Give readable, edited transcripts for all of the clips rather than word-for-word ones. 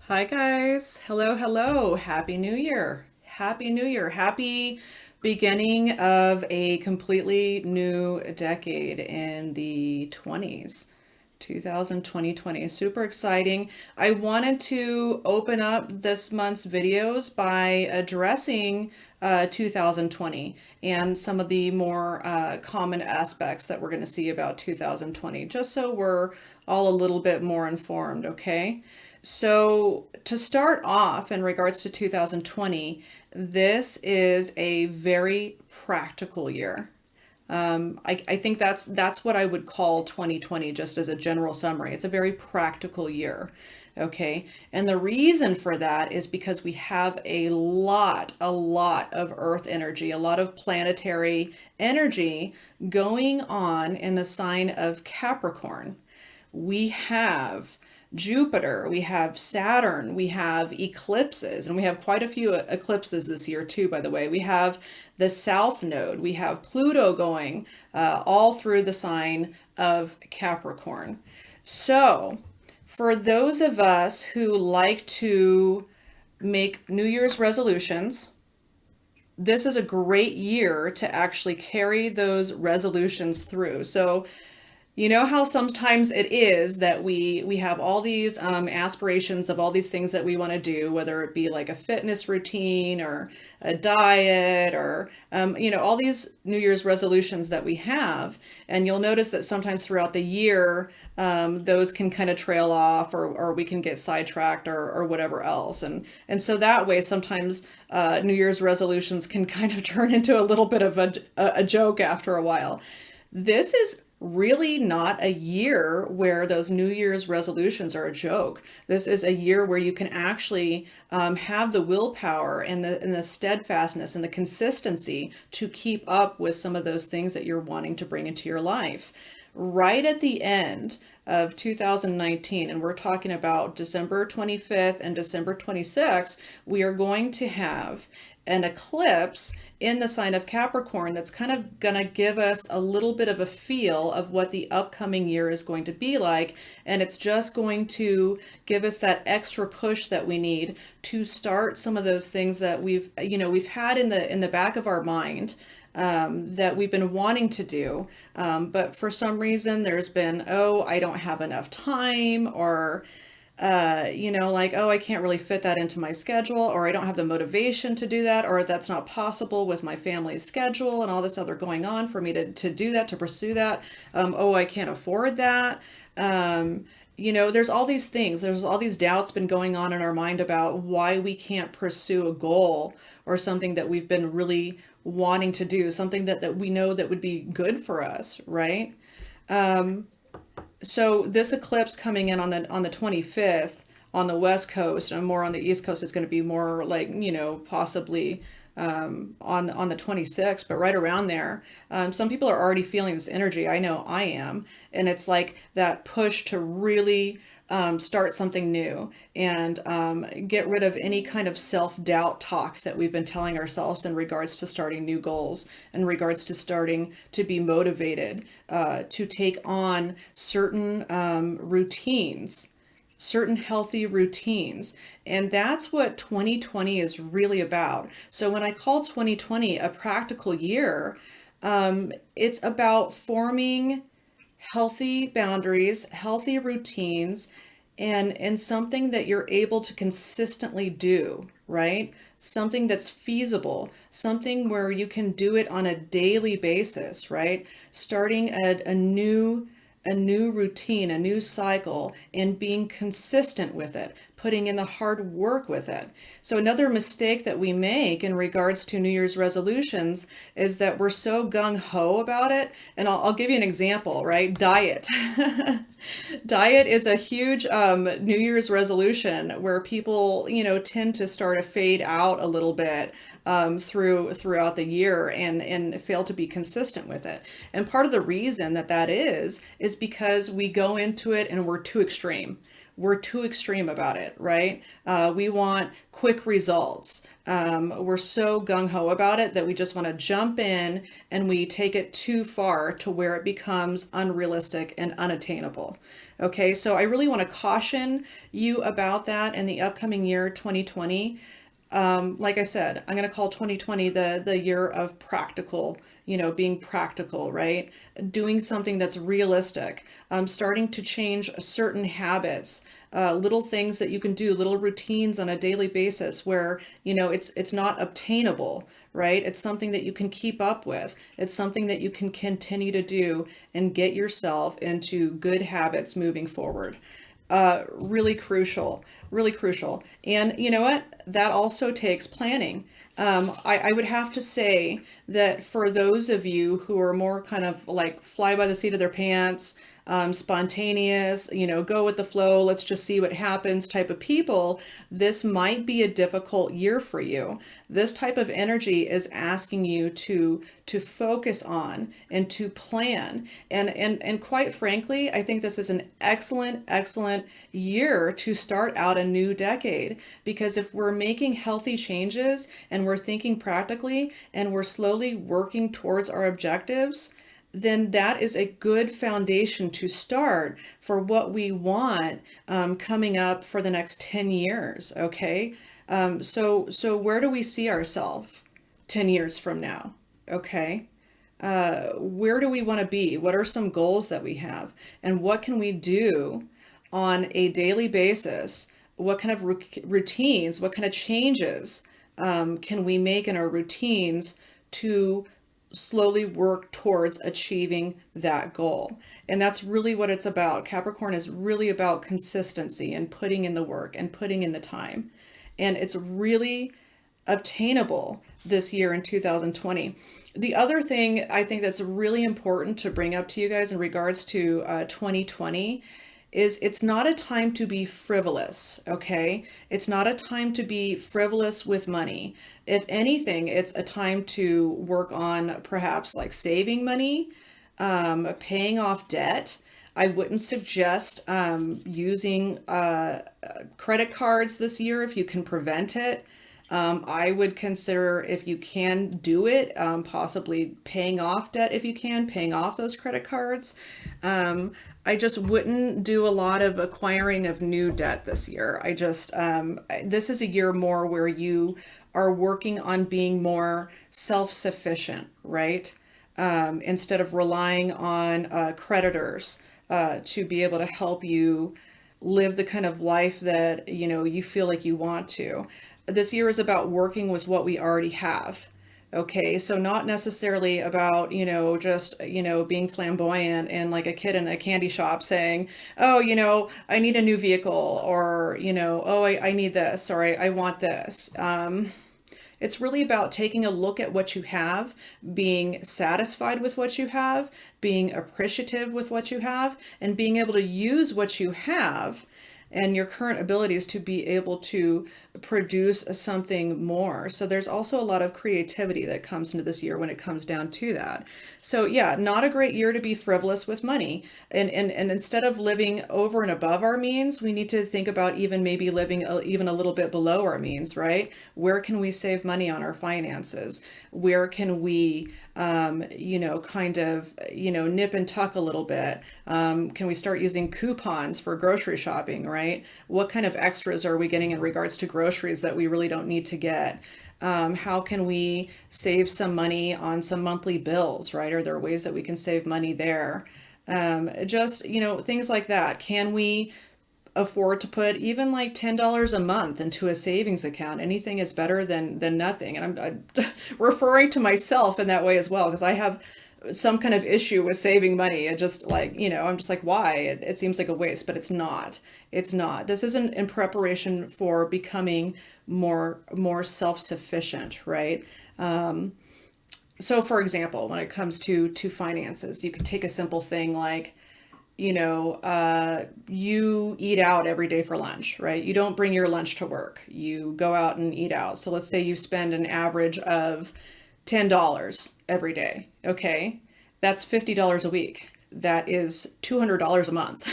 Hi guys. Hello, hello. Happy New Year. Happy New Year. Happy beginning of a completely new decade in the 20s. 2020. Super exciting. I wanted to open up this month's videos by addressing 2020 and some of the more common aspects that we're going to see about 2020, just so we're all a little bit more informed, okay? So, to start off in regards to 2020, this is a very practical year. I think that's what I would call 2020, just as a general summary. It's a very practical year. Okay. And the reason for that is because we have a lot of Earth energy, a lot of planetary energy going on in the sign of Capricorn. We have Jupiter, we have Saturn, we have eclipses, and we have quite a few eclipses this year too, by the way. We have the South Node, we have Pluto going all through the sign of Capricorn. So, for those of us who like to make New Year's resolutions, this is a great year to actually carry those resolutions through. So, you know how sometimes it is that we have all these aspirations of all these things that we want to do, whether it be like a fitness routine or a diet or all these New Year's resolutions that we have. And you'll notice that sometimes throughout the year, those can kind of trail off or we can get sidetracked or whatever else. And so that way, sometimes New Year's resolutions can kind of turn into a little bit of a joke after a while. This is really not a year where those New Year's resolutions are a joke. This is a year where you can actually have the willpower and the steadfastness and the consistency to keep up with some of those things that you're wanting to bring into your life. Right at the end of 2019, and we're talking about December 25th and December 26th, we are going to have an eclipse in the sign of Capricorn that's kind of going to give us a little bit of a feel of what the upcoming year is going to be like. And it's just going to give us that extra push that we need to start some of those things that we've had in the back of our mind that we've been wanting to do. But for some reason, there's been, oh, I don't have enough time, or like, oh, I can't really fit that into my schedule, or I don't have the motivation to do that, or that's not possible with my family's schedule and all this other going on for me to do that, to pursue that. Oh, I can't afford that. There's all these things, there's all these doubts been going on in our mind about why we can't pursue a goal or something that we've been really wanting to do, something that we know that would be good for us, right? So this eclipse coming in on the 25th on the West Coast, and more on the East Coast is going to be more like, possibly on the 26th, but right around there. Some people are already feeling this energy. I know I am. And it's like that push to really start something new and get rid of any kind of self-doubt talk that we've been telling ourselves in regards to starting new goals, in regards to starting to be motivated to take on certain routines, certain healthy routines. And that's what 2020 is really about. So when I call 2020 a practical year, it's about forming healthy boundaries, healthy routines, and something that you're able to consistently do, right? Something that's feasible, something where you can do it on a daily basis, right? Starting a new routine, a new cycle, and being consistent with it, putting in the hard work with it. So another mistake that we make in regards to New Year's resolutions is that we're so gung-ho about it. And I'll give you an example, right? Diet. Diet is a huge New Year's resolution where people, tend to start to fade out a little bit throughout the year and fail to be consistent with it. And part of the reason that is because we go into it and we're too extreme. we're too extreme about it, right? We want quick results. We're so gung-ho about it that we just want to jump in and we take it too far to where it becomes unrealistic and unattainable. Okay, so I really want to caution you about that in the upcoming year, 2020. Like I said, I'm going to call 2020 the year of practical, being practical, right? Doing something that's realistic, starting to change certain habits, little things that you can do, little routines on a daily basis where, it's not obtainable, right? It's something that you can keep up with. It's something that you can continue to do and get yourself into good habits moving forward. Really crucial, really crucial. And you know what? That also takes planning. I would have to say that for those of you who are more kind of like fly by the seat of their pants, spontaneous, go with the flow, let's just see what happens type of people, this might be a difficult year for you. This type of energy is asking you to focus on and to plan. And quite frankly, I think this is an excellent year to start out a new decade, because if we're making healthy changes and we're thinking practically and we're slowly working towards our objectives, then that is a good foundation to start for what we want coming up for the next 10 years, okay? So where do we see ourselves 10 years from now, okay? Where do we want to be? What are some goals that we have? And what can we do on a daily basis? What kind of routines, what kind of changes can we make in our routines to slowly work towards achieving that goal? And that's really what it's about. Capricorn is really about consistency and putting in the work and putting in the time. And it's really obtainable this year in 2020. The other thing I think that's really important to bring up to you guys in regards to 2020 is it's not a time to be frivolous, okay? It's not a time to be frivolous with money. If anything, it's a time to work on perhaps like saving money, paying off debt. I wouldn't suggest using credit cards this year if you can prevent it. I would consider, if you can do it, possibly paying off debt if you can, paying off those credit cards. I just wouldn't do a lot of acquiring of new debt this year. This is a year more where you are working on being more self-sufficient, right? Instead of relying on creditors to be able to help you live the kind of life that, you feel like you want to. This year is about working with what we already have. Okay, so not necessarily about, just, being flamboyant and like a kid in a candy shop saying, oh, I need a new vehicle, or, oh, I need this, or I want this. It's really about taking a look at what you have, being satisfied with what you have, being appreciative with what you have, and being able to use what you have and your current abilities to be able to produce something more. So there's also a lot of creativity that comes into this year when it comes down to that. So yeah, not a great year to be frivolous with money. And instead of living over and above our means, we need to think about even maybe living even a little bit below our means, right? Where can we save money on our finances? Where can we nip and tuck a little bit? Can we start using coupons for grocery shopping, right? What kind of extras are we getting in regards to groceries that we really don't need to get? How can we save some money on some monthly bills, right? Are there ways that we can save money there? Things like that. Can we afford to put even like $10 a month into a savings account? Anything is better than nothing. And I'm referring to myself in that way as well, because I have some kind of issue with saving money. It just like, I'm just like, why? It seems like a waste, but it's not. It's not. This isn't in preparation for becoming more self-sufficient, right? So for example, when it comes to finances, you could take a simple thing like, you eat out every day for lunch, right? You don't bring your lunch to work. You go out and eat out. So let's say you spend an average of $10 every day. Okay. That's $50 a week. That is $200 a month.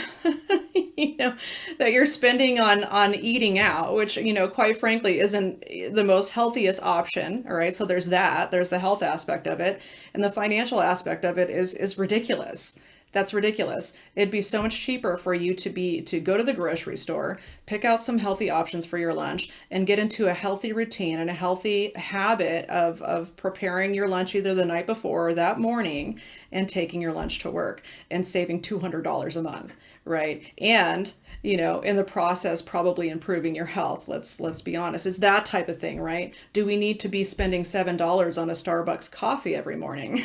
that you're spending on eating out, which, quite frankly, isn't the most healthiest option. All right. So there's that. There's the health aspect of it. And the financial aspect of it is ridiculous. That's ridiculous. It'd be so much cheaper for you to go to the grocery store, pick out some healthy options for your lunch, and get into a healthy routine and a healthy habit of preparing your lunch either the night before or that morning and taking your lunch to work and saving $200 a month, right? And in the process, probably improving your health. Let's be honest. It's that type of thing, right? Do we need to be spending $7 on a Starbucks coffee every morning?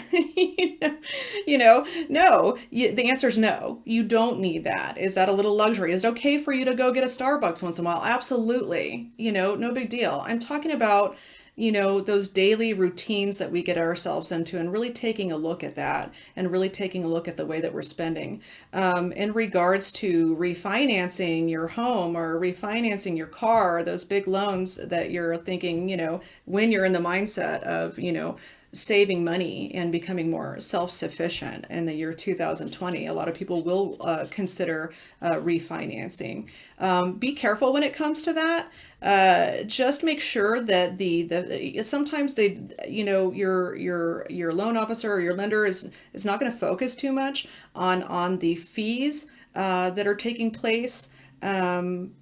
No. The answer is no. You don't need that. Is that a little luxury? Is it okay for you to go get a Starbucks once in a while? Absolutely. No big deal. I'm talking about those daily routines that we get ourselves into, and really taking a look at that, and really taking a look at the way that we're spending. In regards to refinancing your home or refinancing your car, those big loans that you're thinking, when you're in the mindset of, saving money and becoming more self-sufficient in the year 2020, a lot of people will consider refinancing. Be careful when it comes to that. Just make sure that the sometimes your loan officer or your lender is not going to focus too much on the fees that are taking place. In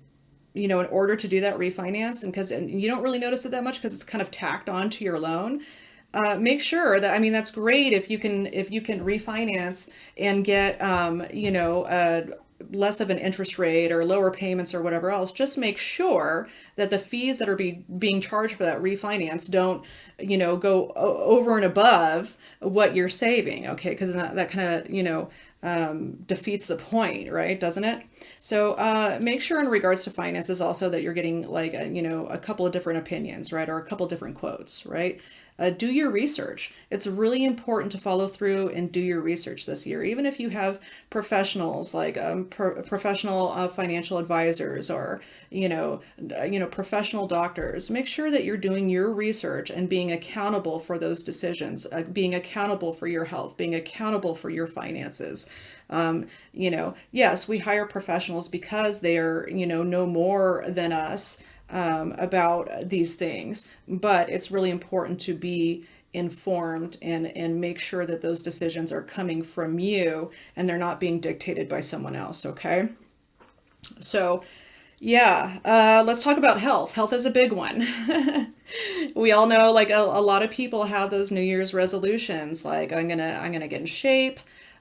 order to do that refinance, and you don't really notice it that much because it's kind of tacked onto your loan. Make sure that, that's great if you can refinance and get less of an interest rate or lower payments or whatever else. Just make sure that the fees that are being charged for that refinance don't go over and above what you're saving. Okay, because that kind of defeats the point, right? Doesn't it? So make sure in regards to finances also that you're getting like a couple of different opinions, right? Or a couple of different quotes, right? Do your research. It's really important to follow through and do your research this year. Even if you have professionals like professional financial advisors or professional doctors, make sure that you're doing your research and being accountable for those decisions, being accountable for your health, being accountable for your finances. Yes, we hire professionals because they are know more than us about these things, but it's really important to be informed and make sure that those decisions are coming from you and they're not being dictated by someone else. Okay. So yeah, let's talk about health. Health is a big one. We all know, like a lot of people have those New Year's resolutions, like I'm gonna get in shape.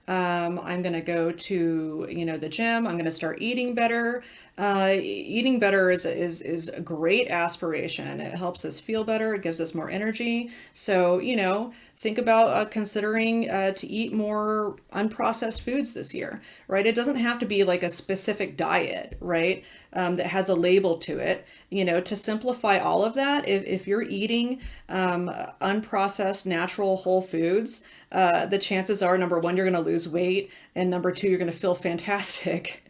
I'm going to go to, the gym. I'm going to start eating better. Eating better is a great aspiration. It helps us feel better. It gives us more energy. So, think about considering to eat more unprocessed foods this year, right? It doesn't have to be like a specific diet, right? That has a label to it. To simplify all of that, if you're eating unprocessed, natural, whole foods, the chances are, number one, you're going to lose weight, and number two, you're going to feel fantastic.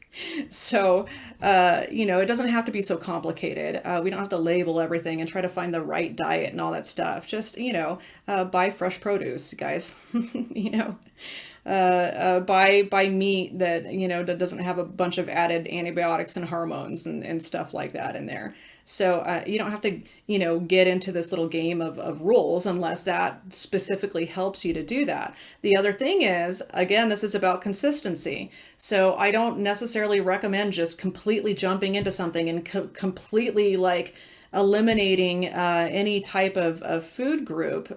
So, it doesn't have to be so complicated. We don't have to label everything and try to find the right diet and all that stuff. Just, buy fresh produce, guys. Buy meat that, that doesn't have a bunch of added antibiotics and hormones and stuff like that in there. So you don't have to, get into this little game of rules unless that specifically helps you to do that. The other thing is, again, this is about consistency. So I don't necessarily recommend just completely jumping into something and completely like eliminating any type of food group.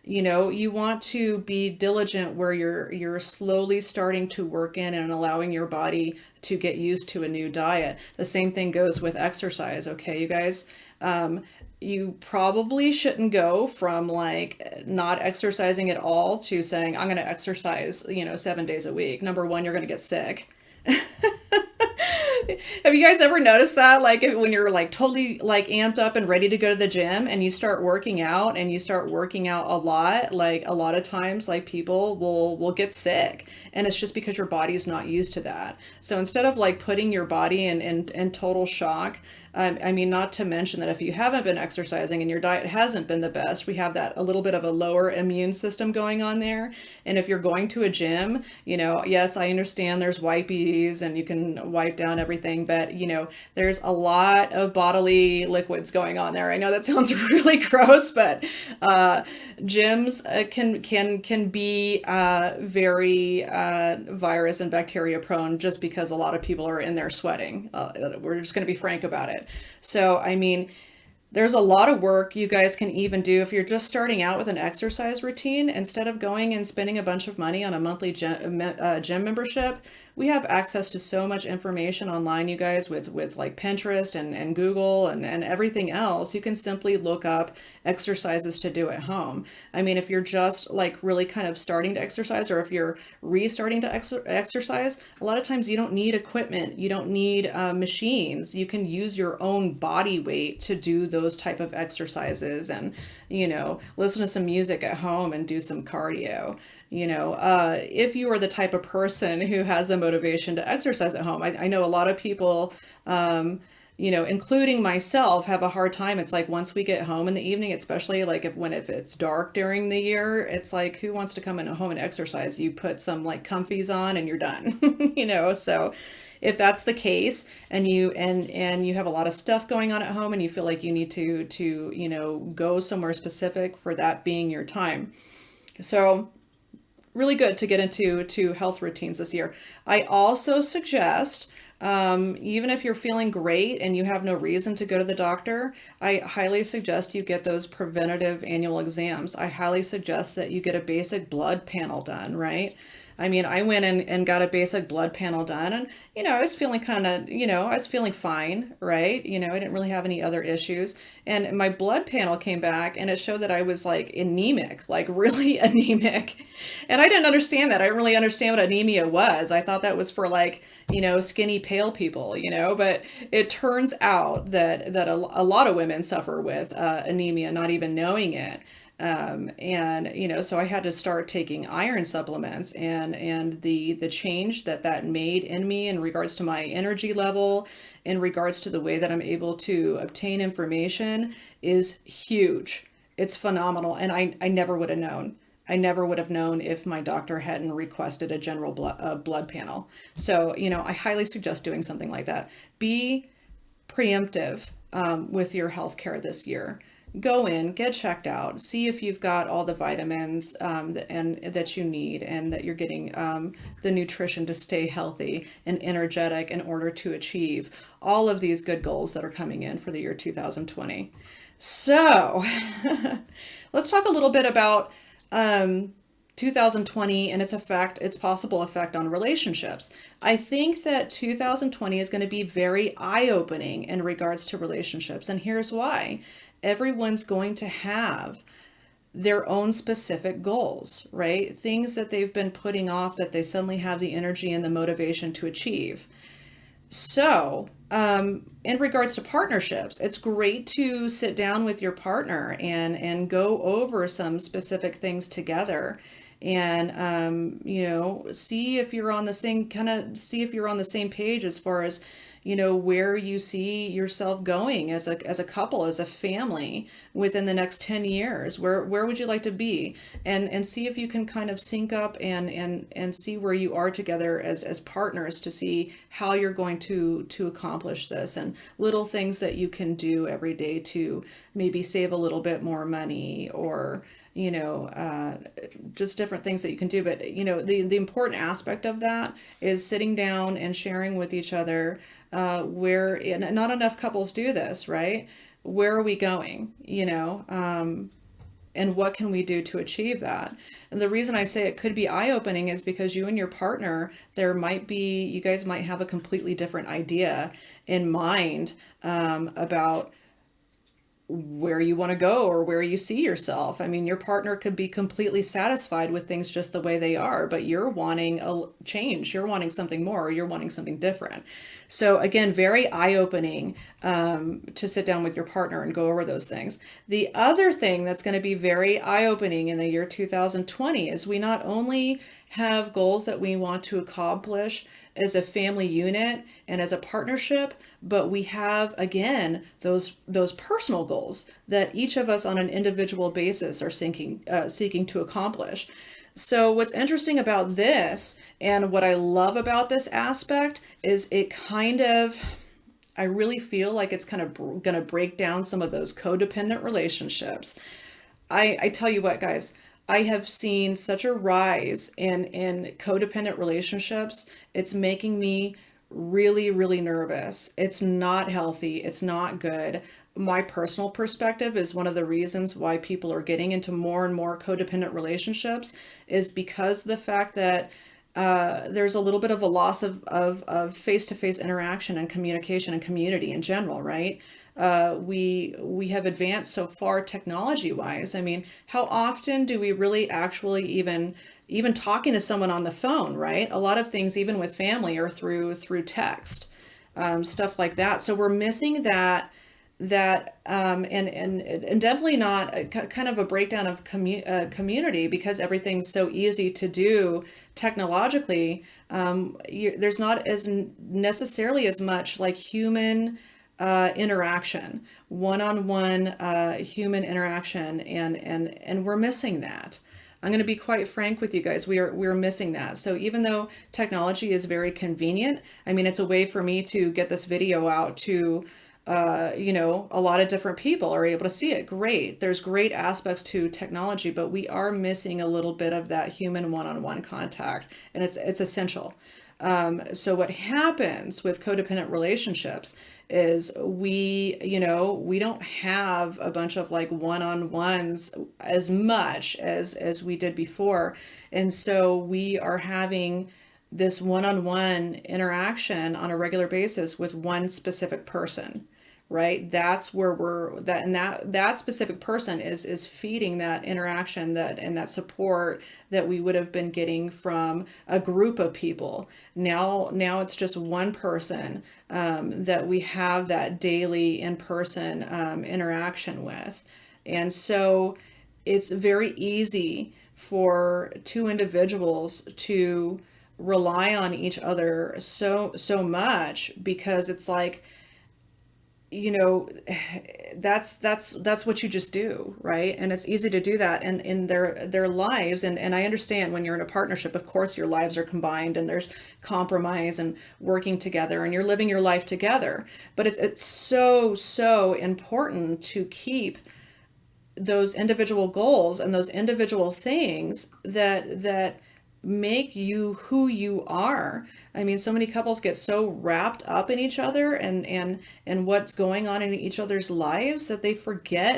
You want to be diligent where you're slowly starting to work in and allowing your body to get used to a new diet. The same thing goes with exercise, okay, you guys? You probably shouldn't go from like not exercising at all to saying, I'm going to exercise, 7 days a week. Number one, you're going to get sick. Have you guys ever noticed that? Like when you're like totally like amped up and ready to go to the gym and you start working out a lot, like a lot of times like people will get sick, and it's just because your body's not used to that. So instead of like putting your body in total shock, not to mention that if you haven't been exercising and your diet hasn't been the best, we have that a little bit of a lower immune system going on there. And if you're going to a gym, yes, I understand there's smoothies and you can wipe down everything, but there's a lot of bodily liquids going on there. I know that sounds really gross, but gyms can be very virus and bacteria prone just because a lot of people are in there sweating. We're just going to be frank about it. So, I mean, there's a lot of work you guys can even do if you're just starting out with an exercise routine. Instead of going and spending a bunch of money on a monthly gym membership, we have access to so much information online, you guys, with like Pinterest and Google and everything else. You can simply look up exercises to do at home. I mean, if you're just like really kind of starting to exercise, or if you're restarting to exercise, a lot of times you don't need equipment. You don't need machines. You can use your own body weight to do those type of exercises, and listen to some music at home and do some cardio. If you are the type of person who has the motivation to exercise at home. I know a lot of people, including myself, have a hard time. It's like once we get home in the evening, especially like if it's dark during the year, it's like, who wants to come in home and exercise? You put some like comfies on and you're done, so if that's the case, and you have a lot of stuff going on at home and you feel like you need to go somewhere specific for that being your time. So really good to get into health routines this year. I also suggest, even if you're feeling great and you have no reason to go to the doctor, I highly suggest you get those preventative annual exams. I highly suggest that you get a basic blood panel done, right? I mean, I went and got a basic blood panel done, and, I was feeling I was feeling fine, right? I didn't really have any other issues. And my blood panel came back and it showed that I was like anemic, like really anemic. And I didn't understand that. I didn't really understand what anemia was. I thought that was for like, skinny, pale people, but it turns out that a lot of women suffer with anemia, not even knowing it. So I had to start taking iron supplements, and the change that made in me in regards to my energy level, in regards to the way that I'm able to obtain information, is huge. It's phenomenal. And I never would have known. I never would have known if my doctor hadn't requested a general blood panel. So, I highly suggest doing something like that. Be preemptive with your healthcare this year. Go in, get checked out, see if you've got all the vitamins and that you need, and that you're getting the nutrition to stay healthy and energetic in order to achieve all of these good goals that are coming in for the year 2020. So let's talk a little bit about 2020 and its possible effect on relationships. I think that 2020 is going to be very eye-opening in regards to relationships, and here's why. Everyone's going to have their own specific goals, right? Things that they've been putting off that they suddenly have the energy and the motivation to achieve. So, in regards to partnerships, it's great to sit down with your partner and go over some specific things together, and see if you're on the same page as far as where you see yourself going as a couple, as a family within the next 10 years. Where would you like to be? And see if you can kind of sync up and see where you are together as partners, to see how you're going to accomplish this, and little things that you can do every day to maybe save a little bit more money, or just different things that you can do. But the important aspect of that is sitting down and sharing with each other, where, and not enough couples do this, right? Where are we going? And what can we do to achieve that? And the reason I say it could be eye-opening is because you and your partner, you guys might have a completely different idea in mind about where you want to go or where you see yourself. I mean, your partner could be completely satisfied with things just the way they are, but you're wanting a change, you're wanting something more, or you're wanting something different. So again, very eye-opening to sit down with your partner and go over those things. The other thing that's going to be very eye-opening in the year 2020 is we not only have goals that we want to accomplish as a family unit and as a partnership, but we have, again, those personal goals that each of us on an individual basis are seeking to accomplish. So what's interesting about this and what I love about this aspect is it kind of, I really feel like it's kind of going to break down some of those codependent relationships. I tell you what, guys, I have seen such a rise in codependent relationships. It's making me really, really nervous. It's not healthy. It's not good. My personal perspective is one of the reasons why people are getting into more and more codependent relationships is because of the fact that there's a little bit of a loss of face-to-face interaction and communication and community in general, right? We have advanced so far technology wise. I mean, how often do we really actually even talking to someone on the phone, right? A lot of things, even with family, are through text, stuff like that. So we're missing and definitely not kind of a breakdown of community because everything's so easy to do technologically. There's not as necessarily as much like human interaction, one-on-one human interaction, and we're missing that. I'm going to be quite frank with you guys. We're missing that. So even though technology is very convenient, I mean, it's a way for me to get this video out to a lot of different people are able to see it. Great. There's great aspects to technology, but we are missing a little bit of that human one-on-one contact, and it's essential. So what happens with codependent relationships is we don't have a bunch of like one-on-ones as much as we did before. And so we are having this one-on-one interaction on a regular basis with one specific person, right? That's where that specific person is feeding that interaction and that support that we would have been getting from a group of people. Now it's just one person that we have that daily in-person interaction with. And so it's very easy for two individuals to rely on each other so much because it's like, that's what you just do, right? And it's easy to do that in their lives. And I understand when you're in a partnership, of course, your lives are combined and there's compromise and working together and you're living your life together. But it's so important to keep those individual goals and those individual things that make you who you are. I mean, so many couples get so wrapped up in each other and what's going on in each other's lives that they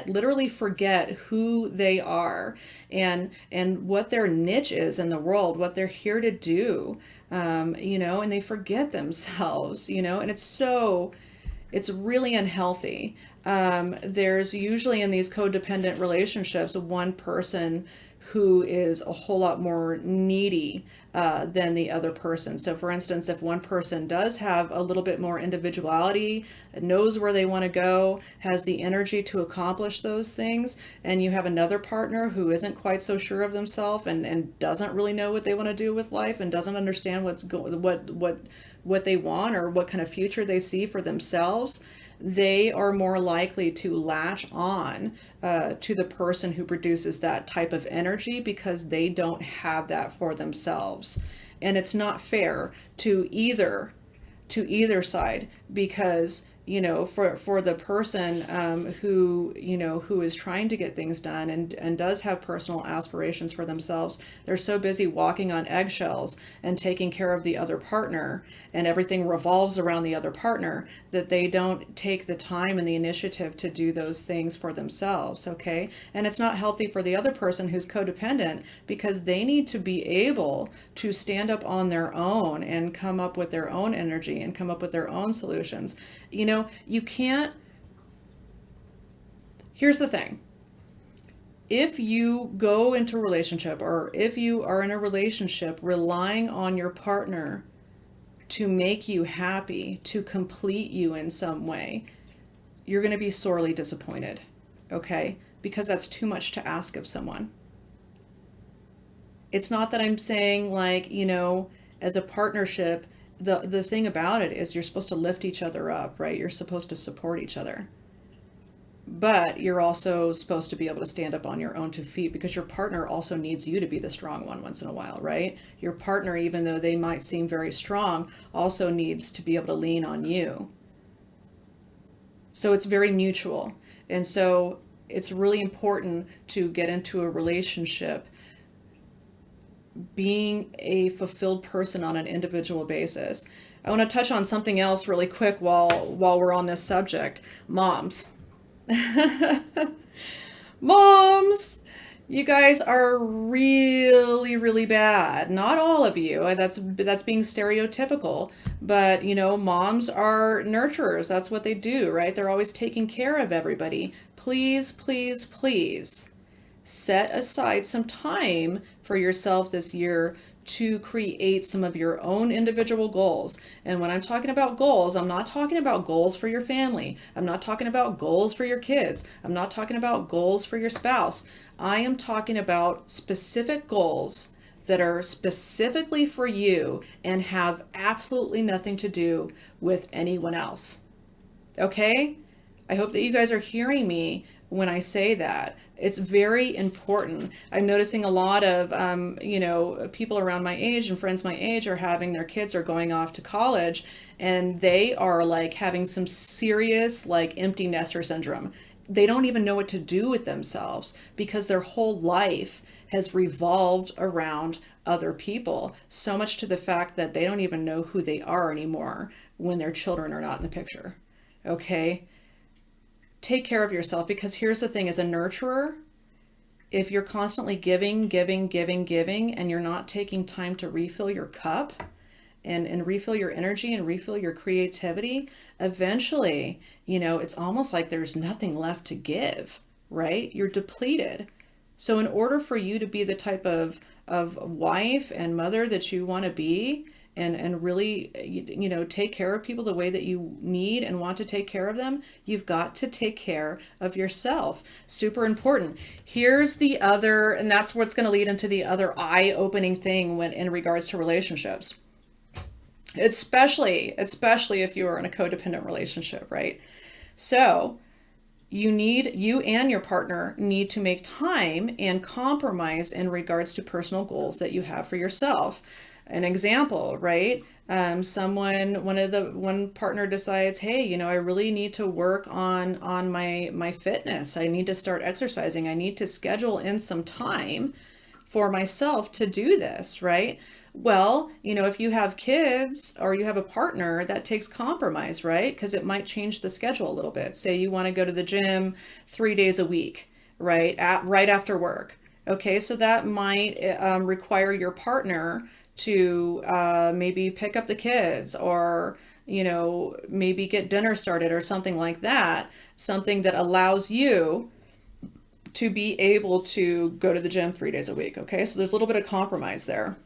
literally forget who they are and what their niche is in the world, what they're here to do, and they forget themselves, and it's really unhealthy. There's usually in these codependent relationships one person who is a whole lot more needy than the other person. So for instance, if one person does have a little bit more individuality, knows where they want to go, has the energy to accomplish those things, and you have another partner who isn't quite so sure of themselves and doesn't really know what they want to do with life and doesn't understand what they want or what kind of future they see for themselves, they are more likely to latch on to the person who produces that type of energy because they don't have that for themselves. And it's not fair to either side because for the person who is trying to get things done and does have personal aspirations for themselves, they're so busy walking on eggshells and taking care of the other partner, and everything revolves around the other partner, that they don't take the time and the initiative to do those things for themselves. Okay. And it's not healthy for the other person who's codependent because they need to be able to stand up on their own and come up with their own energy and come up with their own solutions. You can't. Here's the thing. If you go into a relationship or if you are in a relationship relying on your partner to make you happy, to complete you in some way, you're going to be sorely disappointed, okay? Because that's too much to ask of someone. It's not that I'm saying like, as a partnership, the thing about it is you're supposed to lift each other up, right? You're supposed to support each other. but you're also supposed to be able to stand up on your own two feet because your partner also needs you to be the strong one once in a while, right? Your partner, even though they might seem very strong, also needs to be able to lean on you. So it's very mutual. And so it's really important to get into a relationship being a fulfilled person on an individual basis. I want to touch on something else really quick while we're on this subject. Moms. Moms, you guys are really, really bad. Not all of you. That's being stereotypical, but moms are nurturers. That's what they do, right? They're always taking care of everybody. Please, please, please set aside some time for yourself this year to create some of your own individual goals. And when I'm talking about goals, I'm not talking about goals for your family. I'm not talking about goals for your kids. I'm not talking about goals for your spouse. I am talking about specific goals that are specifically for you and have absolutely nothing to do with anyone else. Okay? I hope that you guys are hearing me when I say that. It's very important. I'm noticing a lot of, people around my age and friends my age are having their kids are going off to college, and they are like having some serious like empty nester syndrome. They don't even know what to do with themselves because their whole life has revolved around other people, so much to the fact that they don't even know who they are anymore when their children are not in the picture. Okay? Take care of yourself, because here's the thing, as a nurturer, if you're constantly giving, giving, giving, giving, and you're not taking time to refill your cup and refill your energy and refill your creativity, eventually, it's almost like there's nothing left to give, right? You're depleted. So in order for you to be the type of wife and mother that you want to be, and really, take care of people the way that you need and want to take care of them, you've got to take care of yourself. Super important. Here's the other, and that's what's going to lead into the other eye-opening thing when in regards to relationships. Especially if you are in a codependent relationship, right? So you and your partner need to make time and compromise in regards to personal goals that you have for yourself. An example, right? One partner decides, hey, I really need to work on my fitness. I need to start exercising. I need to schedule in some time for myself to do this, right? Well, if you have kids or you have a partner, that takes compromise, right? Because it might change the schedule a little bit. Say you want to go to the gym 3 days a week, right? Right after work. Okay, so that might require your partner to maybe pick up the kids, or maybe get dinner started or something like that, something that allows you to be able to go to the gym 3 days a week. Okay, so there's a little bit of compromise there,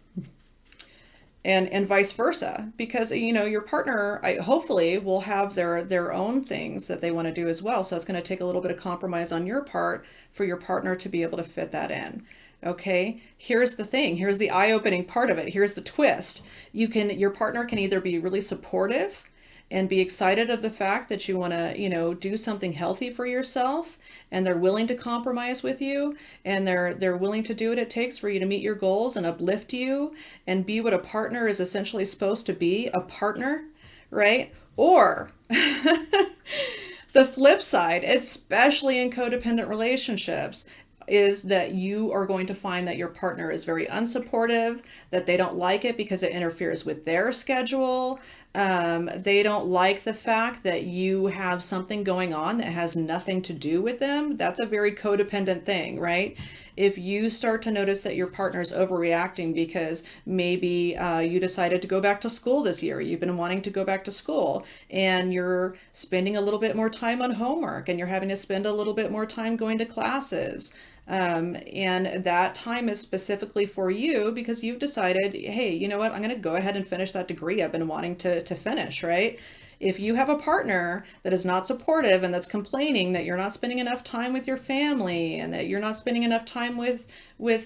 and vice versa, because your partner hopefully will have their own things that they want to do as well. So it's going to take a little bit of compromise on your part for your partner to be able to fit that in. Okay, here's the thing. Here's the eye-opening part of it. Here's the twist. Your partner can either be really supportive and be excited of the fact that you want to, do something healthy for yourself, and they're willing to compromise with you, and they're willing to do what it takes for you to meet your goals and uplift you and be what a partner is essentially supposed to be, a partner, right? Or the flip side, especially in codependent relationships, is that you are going to find that your partner is very unsupportive, that they don't like it because it interferes with their schedule. They don't like the fact that you have something going on that has nothing to do with them. That's a very codependent thing, right? If you start to notice that your partner is overreacting because maybe you decided to go back to school this year, you've been wanting to go back to school, and you're spending a little bit more time on homework, and you're having to spend a little bit more time going to classes. And that time is specifically for you because you've decided, hey, you know what? I'm going to go ahead and finish that degree I've been wanting to finish, right? If you have a partner that is not supportive and that's complaining that you're not spending enough time with your family and that you're not spending enough time with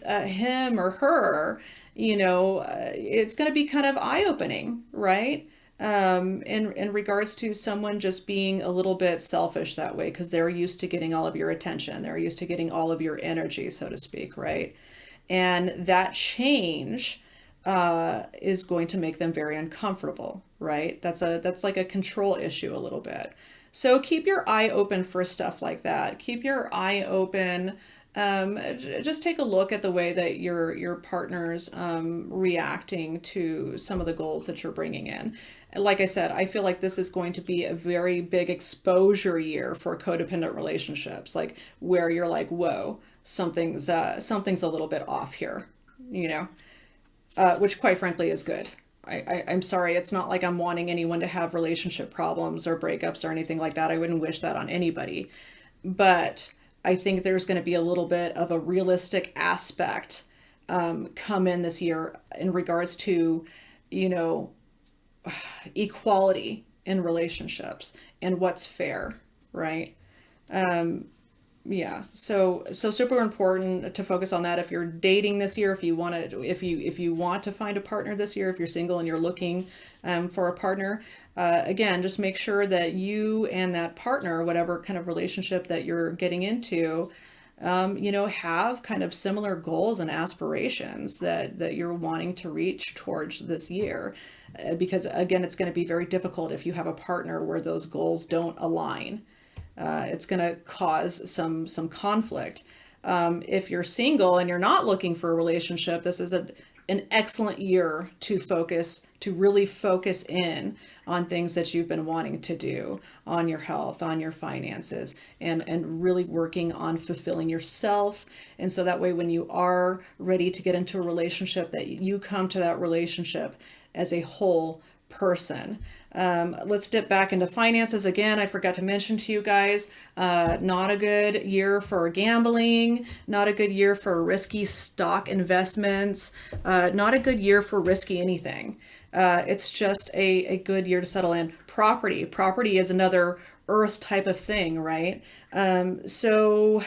him or her, it's going to be kind of eye-opening, right? in regards to someone just being a little bit selfish that way because they're used to getting all of your attention. They're used to getting all of your energy, so to speak, right? And that change is going to make them very uncomfortable, right? That's like a control issue a little bit. So keep your eye open for stuff like that. Keep your eye open. Just take a look at the way that your partner's reacting to some of the goals that you're bringing in. Like I said, I feel like this is going to be a very big exposure year for codependent relationships, like where you're like, whoa, something's a little bit off here, you know, which quite frankly is good. I'm sorry, it's not like I'm wanting anyone to have relationship problems or breakups or anything like that. I wouldn't wish that on anybody. But I think there's going to be a little bit of a realistic aspect come in this year in regards to, you know, equality in relationships and what's fair, right? Yeah, so super important to focus on that if you're dating this year, if you want to, if you want to find a partner this year, if you're single and you're looking for a partner. Again, just make sure that you and that partner, whatever kind of relationship that you're getting into, you know, have kind of similar goals and aspirations that you're wanting to reach towards this year. Because again, it's going to be very difficult if you have a partner where those goals don't align. It's going to cause some conflict. If you're single and you're not looking for a relationship, this is an excellent year to really focus in on things that you've been wanting to do, on your health, on your finances, and really working on fulfilling yourself. And so that way, when you are ready to get into a relationship, that you come to that relationship as a whole person. Let's dip back into finances again. I forgot to mention to you guys, not a good year for gambling, not a good year for risky stock investments, not a good year for risky anything. It's just a good year to settle in. Property is another earth type of thing, right? So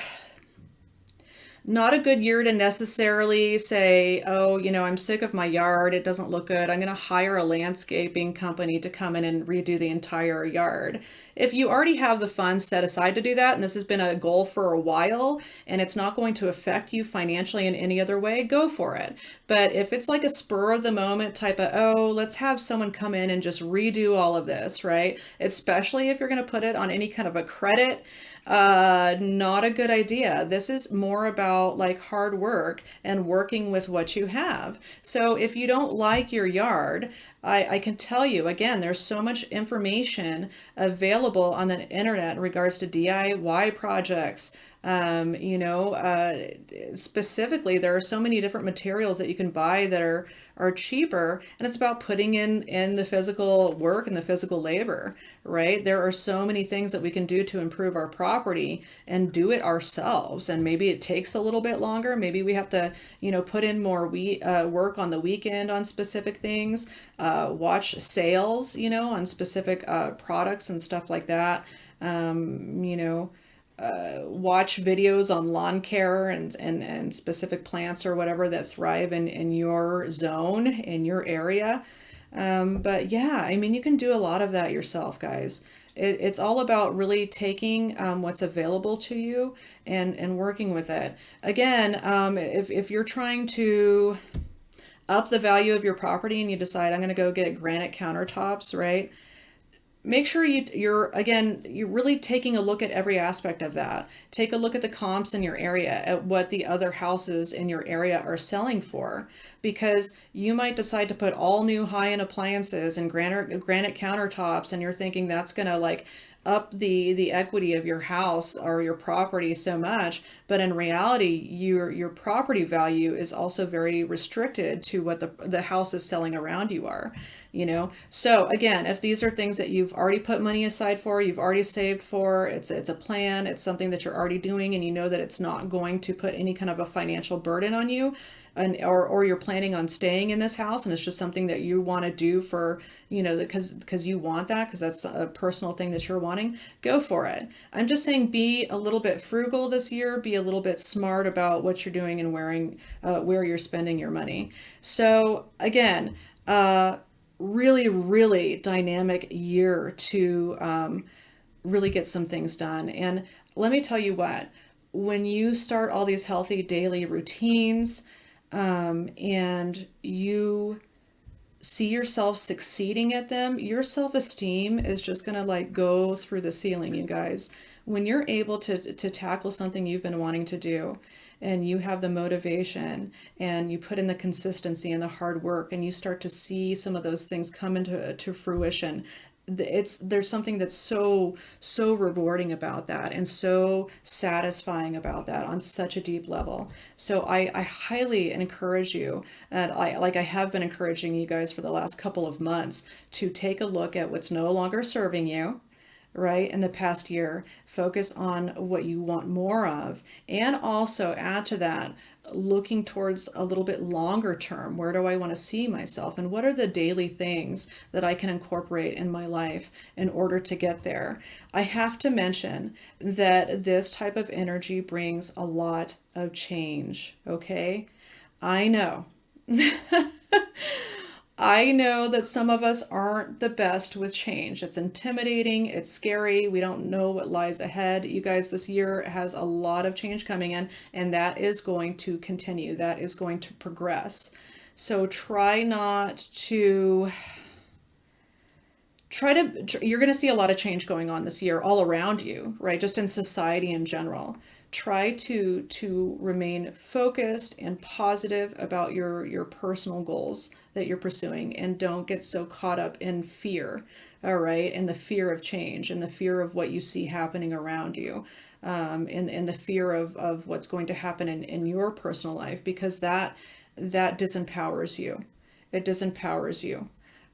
not a good year to necessarily say, oh, you know, I'm sick of my yard. It doesn't look good. I'm going to hire a landscaping company to come in and redo the entire yard. If you already have the funds set aside to do that, and this has been a goal for a while, and it's not going to affect you financially in any other way, go for it. But if it's like a spur of the moment type of, oh, let's have someone come in and just redo all of this, right? Especially if you're going to put it on any kind of a credit, not a good idea. This is more about like hard work and working with what you have. So if you don't like your yard, I can tell you again, there's so much information available on the internet in regards to DIY projects. You know, specifically, there are so many different materials that you can buy that are cheaper, and it's about putting in the physical work and the physical labor, right? There are so many things that we can do to improve our property and do it ourselves. And maybe it takes a little bit longer. Maybe we have to, you know, put in more work on the weekend on specific things, watch sales, you know, on specific products and stuff like that. You know, watch videos on lawn care and specific plants or whatever that thrive in your zone, in your area. But yeah, I mean, you can do a lot of that yourself, guys. It's all about really taking what's available to you and working with it. Again, if you're trying to up the value of your property and you decide I'm going to go get granite countertops, right? Make sure you're really taking a look at every aspect of that. Take a look at the comps in your area, at what the other houses in your area are selling for, because you might decide to put all new high-end appliances and granite countertops, and you're thinking that's gonna like up the equity of your house or your property so much, but in reality your property value is also very restricted to what the house is selling around you are, you know. So again, if these are things that you've already put money aside for, you've already saved for, it's a plan, it's something that you're already doing, and you know that it's not going to put any kind of a financial burden on you, and or you're planning on staying in this house and it's just something that you want to do for, you know, because you want that, because that's a personal thing that you're wanting, go for it. I'm just saying, be a little bit frugal this year, be a little bit smart about what you're doing and where you're spending your money. So again, really, really dynamic year to really get some things done. And let me tell you what, when you start all these healthy daily routines, and you see yourself succeeding at them, your self-esteem is just going to like go through the ceiling, you guys. When you're able to tackle something you've been wanting to do, and you have the motivation, and you put in the consistency and the hard work, and you start to see some of those things come into to fruition, there's something that's so rewarding about that, and so satisfying about that on such a deep level. So I highly encourage you, and I have been encouraging you guys for the last couple of months, to take a look at what's no longer serving you, right, in the past year. Focus on what you want more of, and also add to that, looking towards a little bit longer term. Where do I want to see myself, and what are the daily things that I can incorporate in my life in order to get there? I have to mention that this type of energy brings a lot of change, okay? I know. I know that some of us aren't the best with change. It's intimidating, it's scary, we don't know what lies ahead. You guys, this year has a lot of change coming in, and that is going to continue. That is going to progress. So you're going to see a lot of change going on this year all around you, right? Just in society in general. Try to remain focused and positive about your personal goals that you're pursuing, and don't get so caught up in fear, all right? And the fear of change, and the fear of what you see happening around you, and the fear of what's going to happen in your personal life, because that disempowers you. It disempowers you.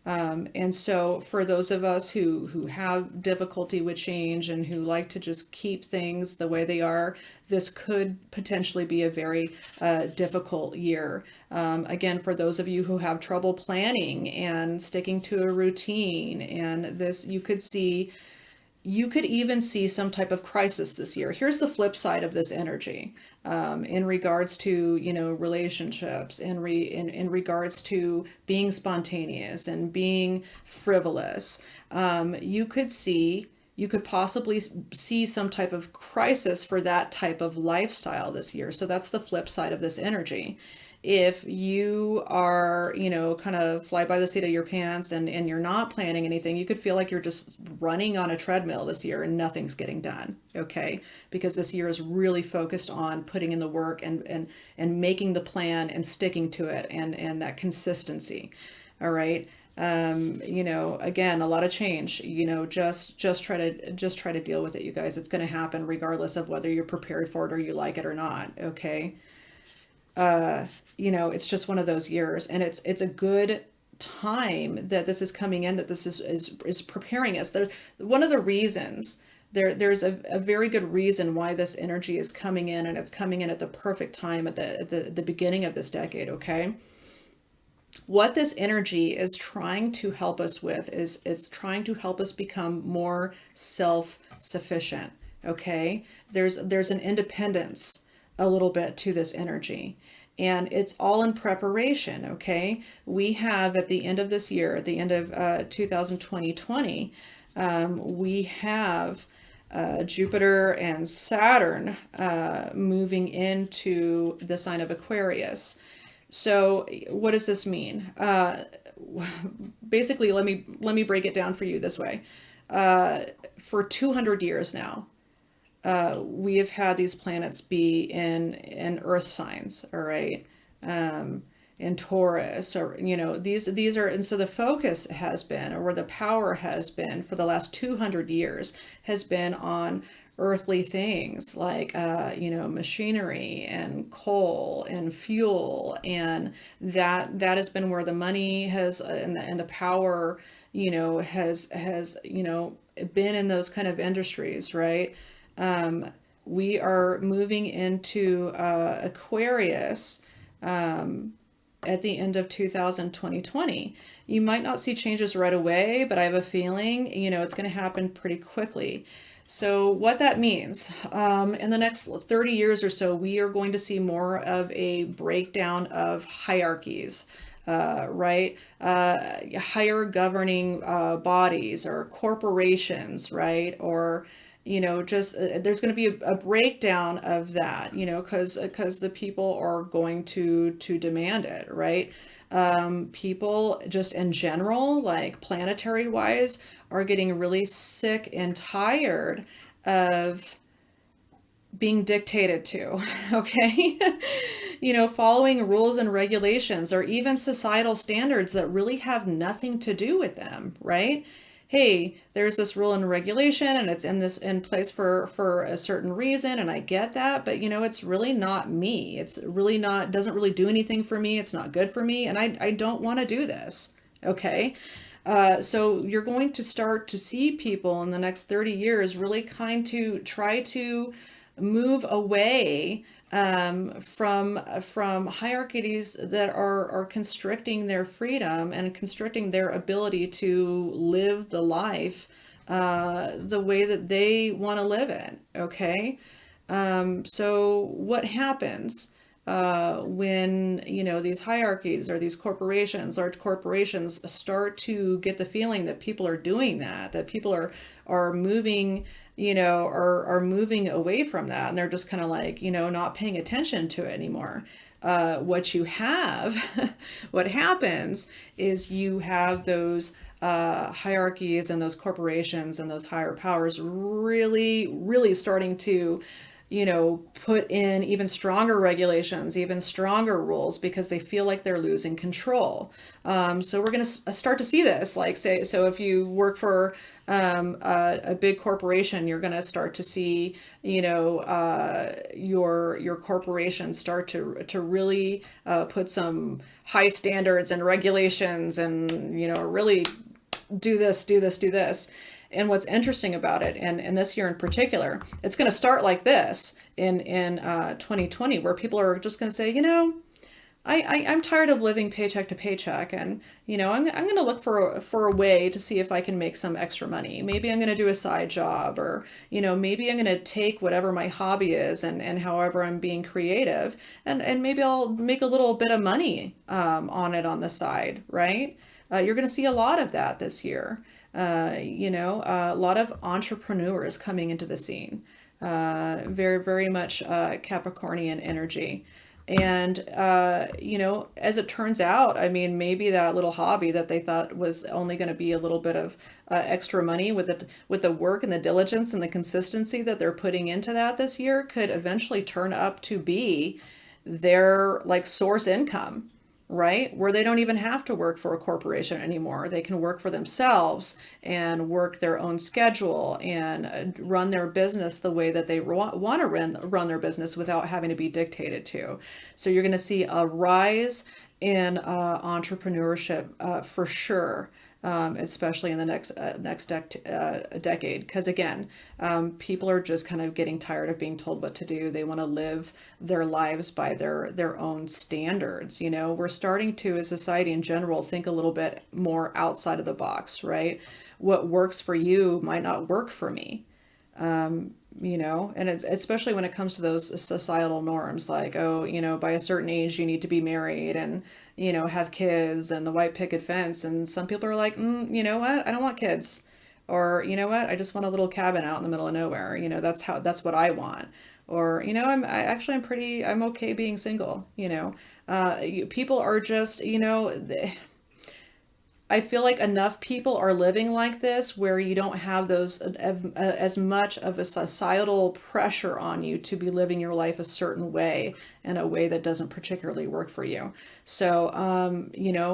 And so for those of us who have difficulty with change, and who like to just keep things the way they are, this could potentially be a very difficult year. Again, for those of you who have trouble planning and sticking to a routine, and this, you could even see some type of crisis this year. Here's the flip side of this energy, in regards to, relationships, in regards to being spontaneous and being frivolous. You could possibly see some type of crisis for that type of lifestyle this year. So that's the flip side of this energy. If you are, kind of fly by the seat of your pants, and you're not planning anything, you could feel like you're just running on a treadmill this year and nothing's getting done, okay? Because this year is really focused on putting in the work, and making the plan and sticking to it, and that consistency, all right? Again, a lot of change, just try to deal with it, you guys. It's going to happen regardless of whether you're prepared for it or you like it or not, okay? It's just one of those years, and it's a good time that this is coming in, that this is preparing us. There's one of the reasons, there's a very good reason why this energy is coming in, and it's coming in at the perfect time, at the beginning of this decade, okay? What this energy is trying to help us with is trying to help us become more self-sufficient, okay? There's an independence a little bit to this energy, and it's all in preparation, okay? We have, at the end of this year, at the end of 2020, we have Jupiter and Saturn moving into the sign of Aquarius. So what does this mean? Basically, let me break it down for you this way. For 200 years now, we have had these planets be in Earth signs, all right, in Taurus, or these are, and so the focus has been, or where the power has been for the last 200 years, has been on earthly things like machinery and coal and fuel, and that has been where the money has, and the power has been in those kind of industries, right? We are moving into Aquarius at the end of 2020. You might not see changes right away, but I have a feeling, it's going to happen pretty quickly. So what that means, in the next 30 years or so, we are going to see more of a breakdown of hierarchies. right? Higher governing bodies or corporations, right? Or just there's going to be a breakdown of that, because the people are going to demand it, right? People just in general, like planetary wise, are getting really sick and tired of being dictated to, okay? Following rules and regulations or even societal standards that really have nothing to do with them, right? Hey, there's this rule and regulation and it's in place for a certain reason, and I get that, but it's really not me. It's really not, doesn't really do anything for me. It's not good for me, and I don't want to do this. Okay. So you're going to start to see people in the next 30 years really kind to try to move away from hierarchies that are constricting their freedom and constricting their ability to live the life the way that they want to live it. Okay. So what happens when these hierarchies or these corporations, large corporations, start to get the feeling that people are doing that people are moving, are moving away from that, and they're just kind of like, not paying attention to it anymore. What you have, what happens is you have those hierarchies and those corporations and those higher powers really, really starting to put in even stronger regulations, even stronger rules, because they feel like they're losing control. So we're going to start to see this, like say, so if you work for a big corporation, you're going to start to see, your corporation start to really put some high standards and regulations and, really do this, do this, do this. And what's interesting about it, and this year in particular, it's going to start like this in 2020, where people are just going to say, I'm tired of living paycheck to paycheck, and I'm going to look for a way to see if I can make some extra money. Maybe I'm going to do a side job, or maybe I'm going to take whatever my hobby is, and however I'm being creative, and maybe I'll make a little bit of money on it on the side, right? You're going to see a lot of that this year. A lot of entrepreneurs coming into the scene, very, very much Capricornian energy. And, as it turns out, I mean, maybe that little hobby that they thought was only going to be a little bit of extra money with the work and the diligence and the consistency that they're putting into that this year could eventually turn up to be their like source income, right? Where they don't even have to work for a corporation anymore. They can work for themselves and work their own schedule and run their business the way that they want to run their business without having to be dictated to. So you're going to see a rise in entrepreneurship for sure. Especially in the next decade, because again, people are just kind of getting tired of being told what to do. They want to live their lives by their own standards. We're starting to, as society in general, think a little bit more outside of the box, right? What works for you might not work for me. And it's especially when it comes to those societal norms, like, oh, by a certain age you need to be married and, have kids and the white picket fence. And some people are like, you know what? I don't want kids. Or, you know what? I just want a little cabin out in the middle of nowhere. That's what I want. Or, I'm okay being single. People are just, I feel like enough people are living like this where you don't have those as much of a societal pressure on you to be living your life a certain way, in a way that doesn't particularly work for you. So,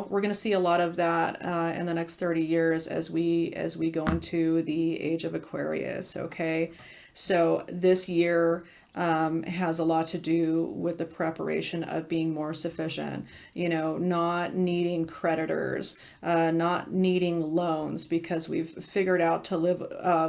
we're going to see a lot of that in the next 30 years as we go into the age of Aquarius. Okay. So this year has a lot to do with the preparation of being more sufficient, not needing creditors, not needing loans, because we've figured out to live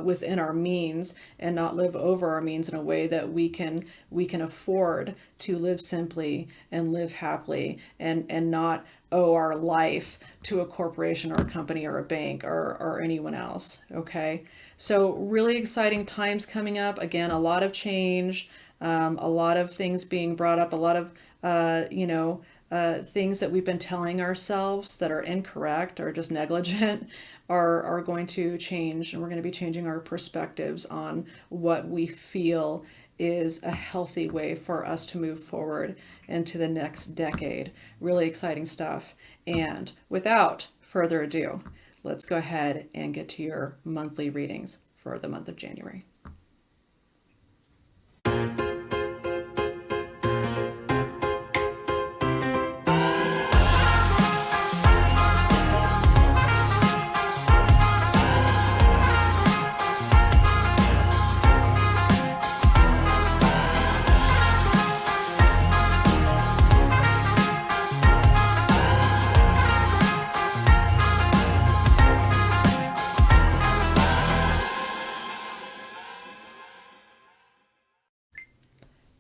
within our means and not live over our means in a way that we can afford to live simply and live happily, and not owe our life to a corporation or a company or a bank or anyone else. Okay. So really exciting times coming up. Again, a lot of change, a lot of things being brought up, a lot of, things that we've been telling ourselves that are incorrect or just negligent are going to change, and we're going to be changing our perspectives on what we feel is a healthy way for us to move forward into the next decade. Really exciting stuff. And without further ado, let's go ahead and get to your monthly readings for the month of January.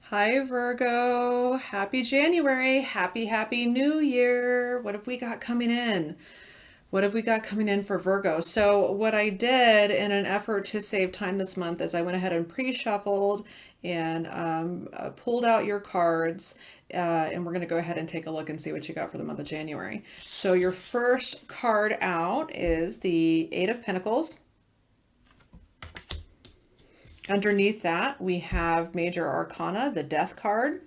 Hi, Virgo. Happy January. Happy New Year. What have we got coming in? What have we got coming in for Virgo? So what I did in an effort to save time this month is I went ahead and pre-shuffled and pulled out your cards. And we're going to go ahead and take a look and see what you got for the month of January. So your first card out is the Eight of Pentacles. Underneath that, we have Major Arcana, the Death card.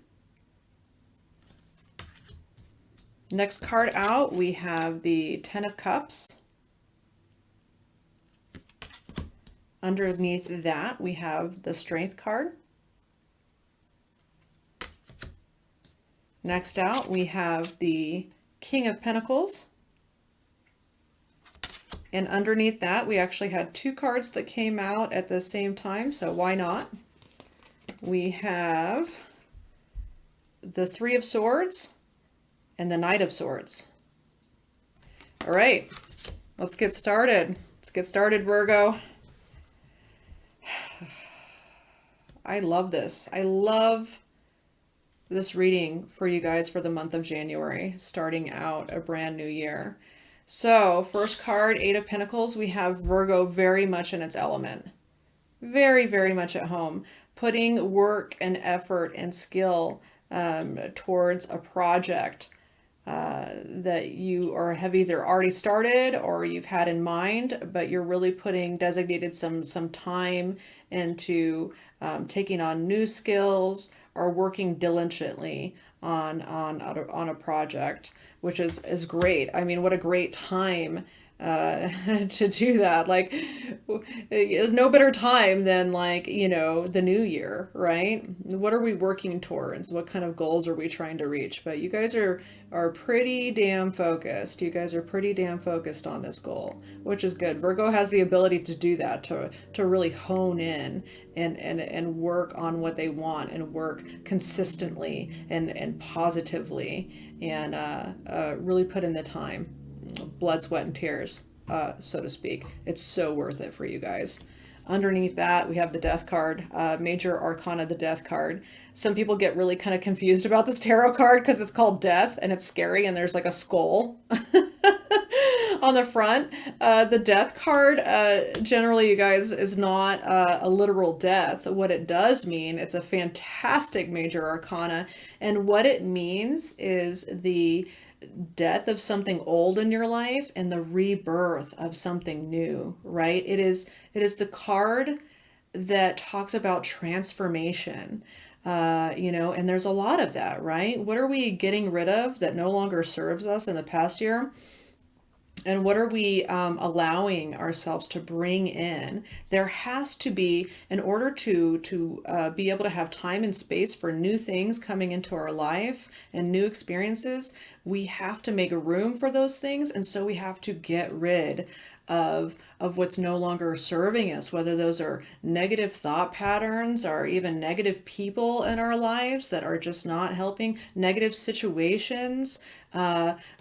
Next card out, we have the Ten of Cups. Underneath that, we have the Strength card. Next out, we have the King of Pentacles. And underneath that, we actually had two cards that came out at the same time, so why not? We have the Three of Swords and the Knight of Swords. All right, let's get started. Let's get started, Virgo. I love this. I love this reading for you guys for the month of January, starting out a brand new year. So first card, Eight of Pentacles, we have Virgo very much in its element. Very, very much at home. Putting work and effort and skill towards a project that you have either already started or you've had in mind, but you're really designated some time into taking on new skills or working diligently on a project, which is great. I mean, what a great time to do that. Like, there's no better time than, like, the new year, right? What are we working towards? What kind of goals are we trying to reach? But you guys are pretty damn focused. You guys are pretty damn focused on this goal, which is good. Virgo has the ability to do that, to really hone in and work on what they want and work consistently and positively and really put in the time. Blood, sweat, and tears, so to speak. It's so worth it for you guys. Underneath that, we have the Death card, Major Arcana, the Death card. Some people get really kind of confused about this tarot card because it's called Death and it's scary and there's like a skull on the front. The Death card, generally, you guys, is not a literal death. What it does mean, it's a fantastic Major Arcana, and what it means is the death of something old in your life and the rebirth of something new, right? It is the card that talks about transformation, and there's a lot of that, right? What are we getting rid of that no longer serves us in the past year? And what are we allowing ourselves to bring in? There has to be, in order to be able to have time and space for new things coming into our life and new experiences, we have to make room for those things. And so we have to get rid of what's no longer serving us, whether those are negative thought patterns or even negative people in our lives that are just not helping, negative situations.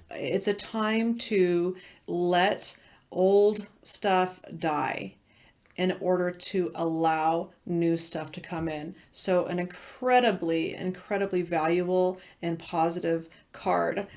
It's a time to let old stuff die in order to allow new stuff to come in. So an incredibly, incredibly valuable and positive card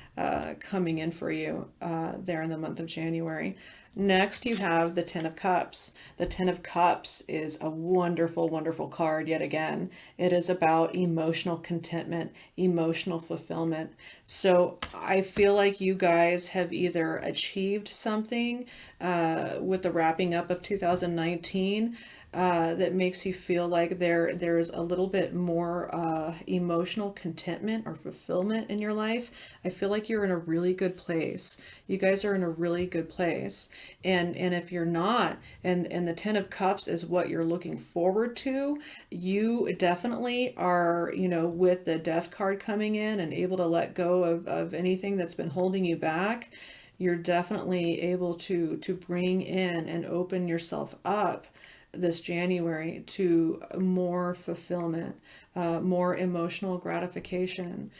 coming in for you there in the month of January. Next, you have the Ten of Cups. The Ten of Cups is a wonderful, wonderful card yet again. It is about emotional contentment, emotional fulfillment. So I feel like you guys have either achieved something with the wrapping up of 2019 that makes you feel like there's a little bit more emotional contentment or fulfillment in your life. I feel like you're in a really good place. You guys are in a really good place. And if you're not, and the Ten of Cups is what you're looking forward to, you definitely are, with the Death card coming in and able to let go of anything that's been holding you back. You're definitely able to bring in and open yourself up this January to more fulfillment, more emotional gratification,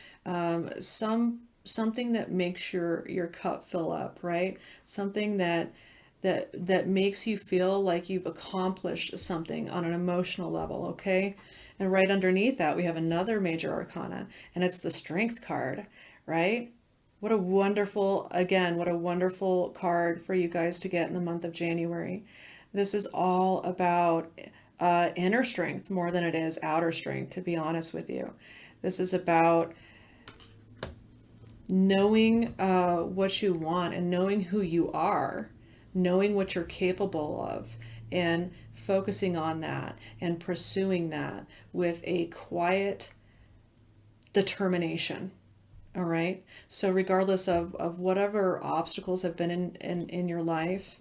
something that makes your cup fill up, right? Something that makes you feel like you've accomplished something on an emotional level, okay? And right underneath that, we have another major arcana, and it's the Strength card, right? What a wonderful card for you guys to get in the month of January. This is all about inner strength more than it is outer strength, to be honest with you. This is about knowing what you want and knowing who you are, knowing what you're capable of, and focusing on that and pursuing that with a quiet determination. All right. So regardless of whatever obstacles have been in your life,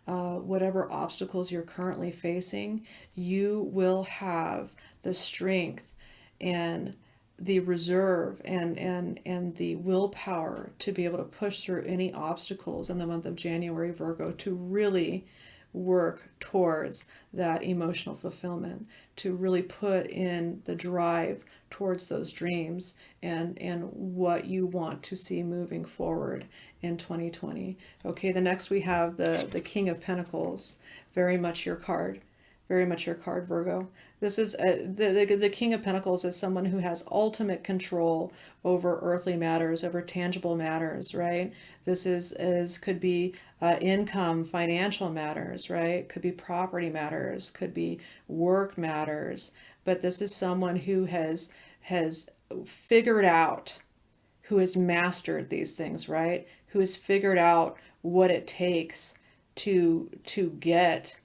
whatever obstacles you're currently facing, you will have the strength and the reserve and the willpower to be able to push through any obstacles in the month of January, Virgo, to really work towards that emotional fulfillment, to really put in the drive towards those dreams and what you want to see moving forward in 2020. Okay, the next we have the King of Pentacles. Very much your card. Very much your card, Virgo. This is the King of Pentacles is someone who has ultimate control over earthly matters, over tangible matters, right? This is could be income, financial matters, right? Could be property matters, could be work matters. But this is someone who has figured out, who has mastered these things, right? Who has figured out what it takes to get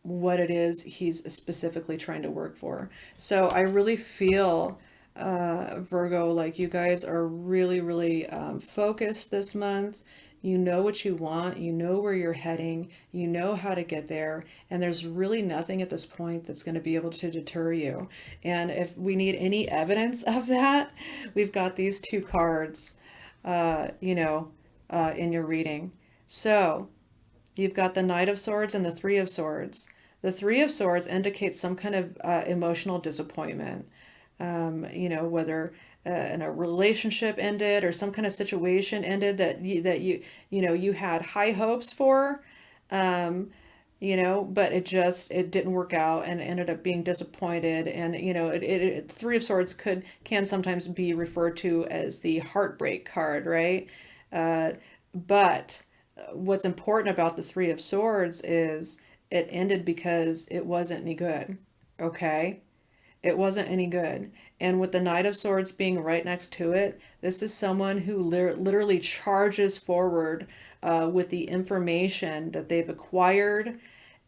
what it is he's specifically trying to work for. So I really feel, Virgo, like you guys are really, really focused this month. You know what you want, you know where you're heading, you know how to get there, and there's really nothing at this point that's going to be able to deter you. And if we need any evidence of that, we've got these two cards, in your reading. So you've got the Knight of Swords and the Three of Swords. The Three of Swords indicates some kind of emotional disappointment. Whether in a relationship ended or some kind of situation ended that you had high hopes for, but it didn't work out and ended up being disappointed. And Three of Swords can sometimes be referred to as the heartbreak card, right? But what's important about the Three of Swords is it ended because it wasn't any good. Okay? It wasn't any good. And with the Knight of Swords being right next to it, this is someone who literally charges forward with the information that they've acquired,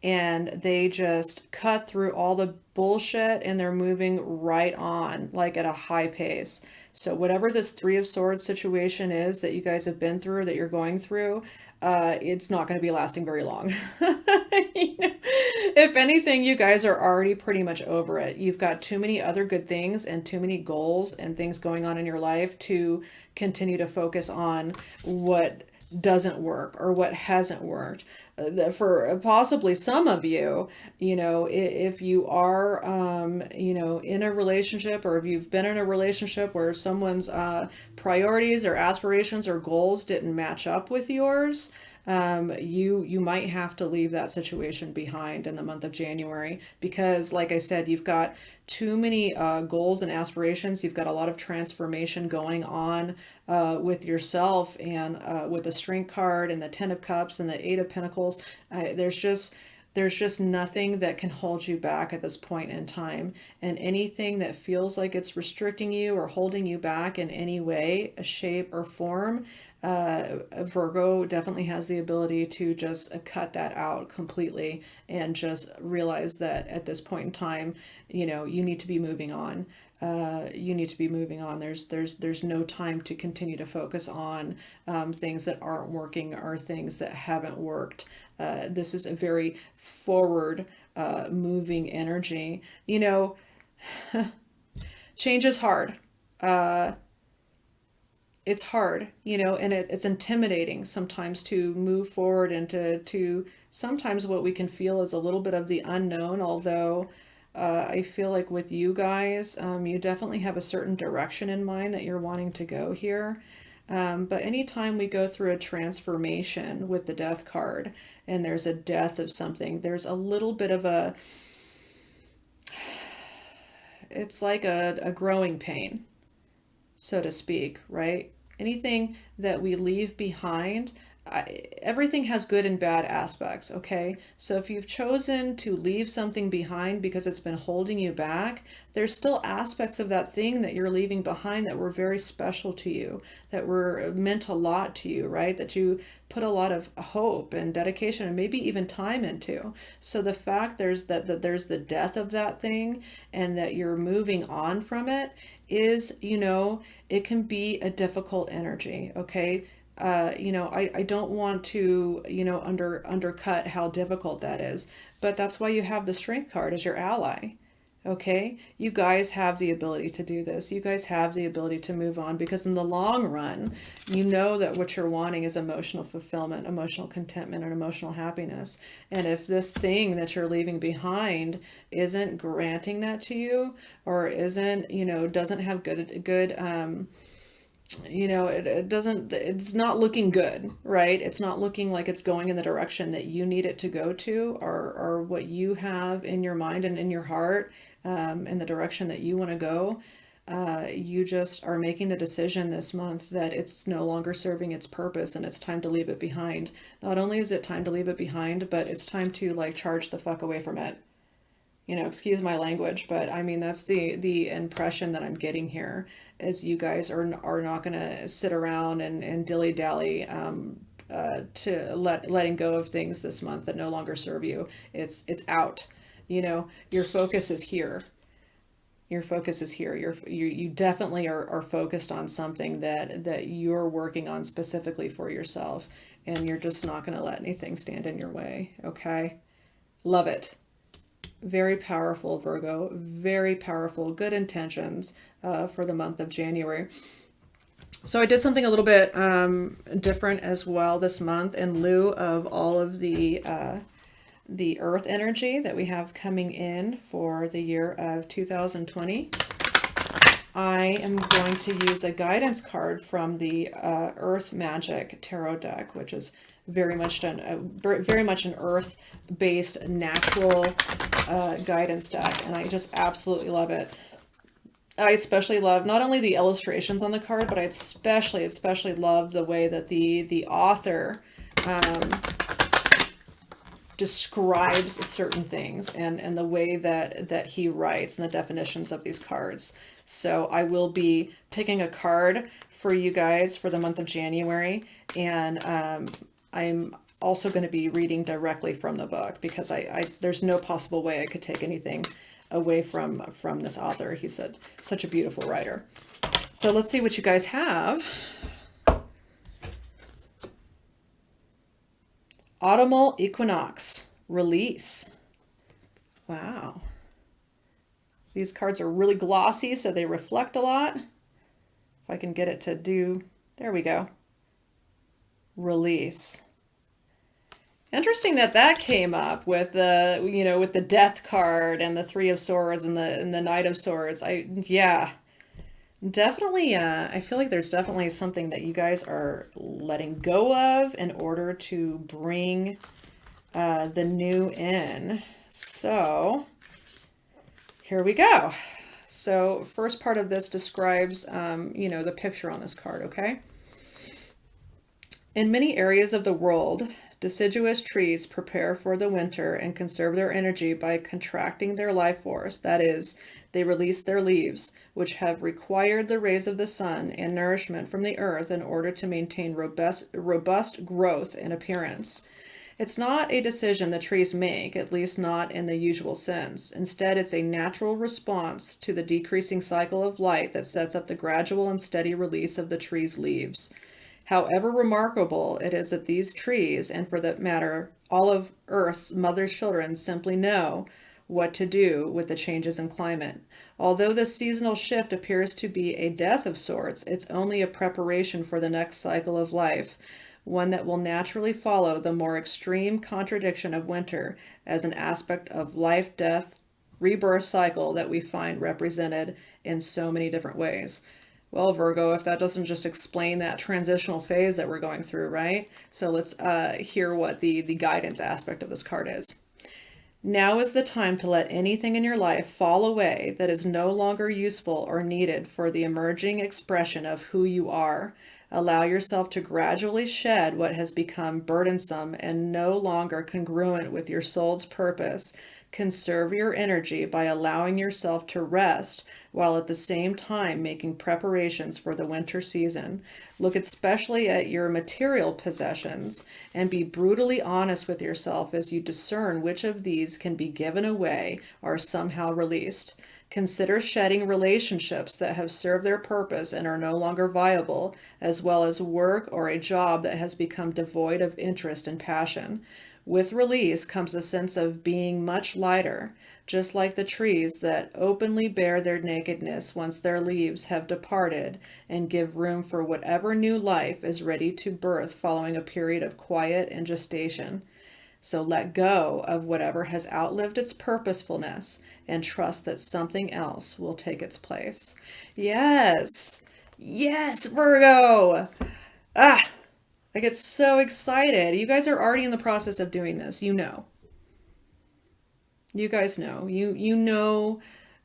and they just cut through all the bullshit and they're moving right on, like at a high pace. So whatever this Three of Swords situation is that you guys have been through, that you're going through, it's not going to be lasting very long. If anything, you guys are already pretty much over it. You've got too many other good things and too many goals and things going on in your life to continue to focus on what doesn't work or what hasn't worked. For possibly some of you, if you are, in a relationship, or if you've been in a relationship where someone's priorities or aspirations or goals didn't match up with yours, you might have to leave that situation behind in the month of January because, like I said, you've got too many goals and aspirations. You've got a lot of transformation going on with yourself and with the Strength card and the Ten of Cups and the Eight of Pentacles. There's just nothing that can hold you back at this point in time. And anything that feels like it's restricting you or holding you back in any way, shape, or form, Virgo definitely has the ability to just cut that out completely and just realize that at this point in time, you need to be moving on. You need to be moving on. There's no time to continue to focus on things that aren't working or things that haven't worked. This is a very forward moving energy. Change is hard. It's hard, and it's intimidating sometimes to move forward and to sometimes what we can feel is a little bit of the unknown, although I feel like with you guys, you definitely have a certain direction in mind that you're wanting to go here. But anytime we go through a transformation with the Death card and there's a death of something, there's a little bit of it's like a growing pain, so to speak, right? Anything that we leave behind, everything has good and bad aspects, okay? So if you've chosen to leave something behind because it's been holding you back, there's still aspects of that thing that you're leaving behind that were very special to you, that were meant a lot to you, right? That you put a lot of hope and dedication and maybe even time into. So the fact that there's the death of that thing and that you're moving on from it is, it can be a difficult energy, okay? I don't want to, undercut how difficult that is, but that's why you have the Strength card as your ally. Okay, you guys have the ability to do this. You guys have the ability to move on because in the long run, you know that what you're wanting is emotional fulfillment, emotional contentment, and emotional happiness. And if this thing that you're leaving behind isn't granting that to you, or isn't, doesn't have it's not looking good, right? It's not looking like it's going in the direction that you need it to go to, or what you have in your mind and in your heart, in the direction that you want to go. You just are making the decision this month that it's no longer serving its purpose and it's time to leave it behind. Not only is it time to leave it behind, but it's time to charge the fuck away from it. Excuse my language, but I mean, that's the impression that I'm getting here is you guys are not going to sit around and dilly-dally to letting go of things this month that no longer serve you. It's out. Your focus is here. Your focus is here. You definitely are focused on something that you're working on specifically for yourself, and you're just not going to let anything stand in your way. Okay? Love it. Very powerful, Virgo. Very powerful. Good intentions for the month of January. So I did something a little bit different as well this month in lieu of all of the Earth energy that we have coming in for the year of 2020. I am going to use a guidance card from the Earth Magic Tarot deck, which is very much an earth-based natural guidance deck, and I just absolutely love it. I especially love not only the illustrations on the card, but I especially love the way that the author describes certain things and the way that he writes and the definitions of these cards. So I will be picking a card for you guys for the month of January, and I'm also going to be reading directly from the book because there's no possible way I could take anything away from this author. He's such a beautiful writer. So let's see what you guys have. Autumnal Equinox, Release. Wow. These cards are really glossy, so they reflect a lot. If I can get it to do, there we go. Release. Interesting that came up with the, with the Death card and the Three of Swords and the Knight of Swords. Yeah. Definitely, I feel like there's definitely something that you guys are letting go of in order to bring the new in. So here we go. So first part of this describes, the picture on this card, okay? In many areas of the world, deciduous trees prepare for the winter and conserve their energy by contracting their life force. That is, they release their leaves, which have required the rays of the sun and nourishment from the earth in order to maintain robust growth and appearance. It's not a decision the trees make, at least not in the usual sense. Instead, it's a natural response to the decreasing cycle of light that sets up the gradual and steady release of the tree's leaves. However remarkable it is that these trees, and for that matter, all of Earth's mother's children, simply know what to do with the changes in climate. Although this seasonal shift appears to be a death of sorts, it's only a preparation for the next cycle of life, one that will naturally follow the more extreme contradiction of winter as an aspect of life, death, rebirth cycle that we find represented in so many different ways. Well, Virgo, if that doesn't just explain that transitional phase that we're going through, right? So let's hear what the guidance aspect of this card is. Now is the time to let anything in your life fall away that is no longer useful or needed for the emerging expression of who you are. Allow yourself to gradually shed what has become burdensome and no longer congruent with your soul's purpose. Conserve your energy by allowing yourself to rest while at the same time making preparations for the winter season. Look especially at your material possessions and be brutally honest with yourself as you discern which of these can be given away or somehow released. Consider shedding relationships that have served their purpose and are no longer viable, as well as work or a job that has become devoid of interest and passion. With release comes a sense of being much lighter, just like the trees that openly bare their nakedness once their leaves have departed and give room for whatever new life is ready to birth following a period of quiet and gestation. So let go of whatever has outlived its purposefulness and trust that something else will take its place. Yes. Yes, Virgo. Ah, I get so excited. You guys are already in the process of doing this. You know. You guys know. You know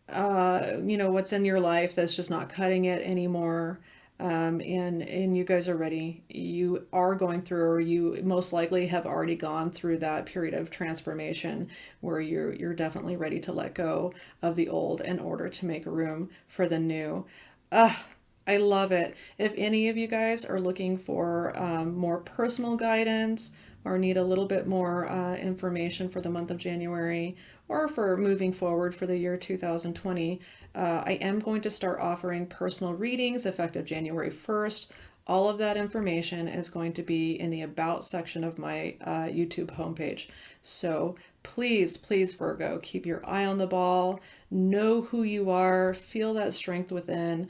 what's in your life that's just not cutting it anymore. And you guys are ready. You are going through, or you most likely have already gone through that period of transformation where you're definitely ready to let go of the old in order to make room for the new. I love it. If any of you guys are looking for more personal guidance or need a little bit more information for the month of January or for moving forward for the year 2020, I am going to start offering personal readings effective January 1st. All of that information is going to be in the About section of my YouTube homepage. So please, please, Virgo, keep your eye on the ball. Know who you are. Feel that strength within.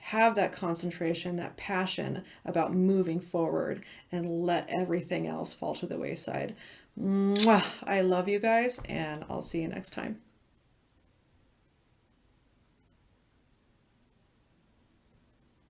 Have that concentration, that passion about moving forward, and let everything else fall to the wayside. Mwah! I love you guys, and I'll see you next time.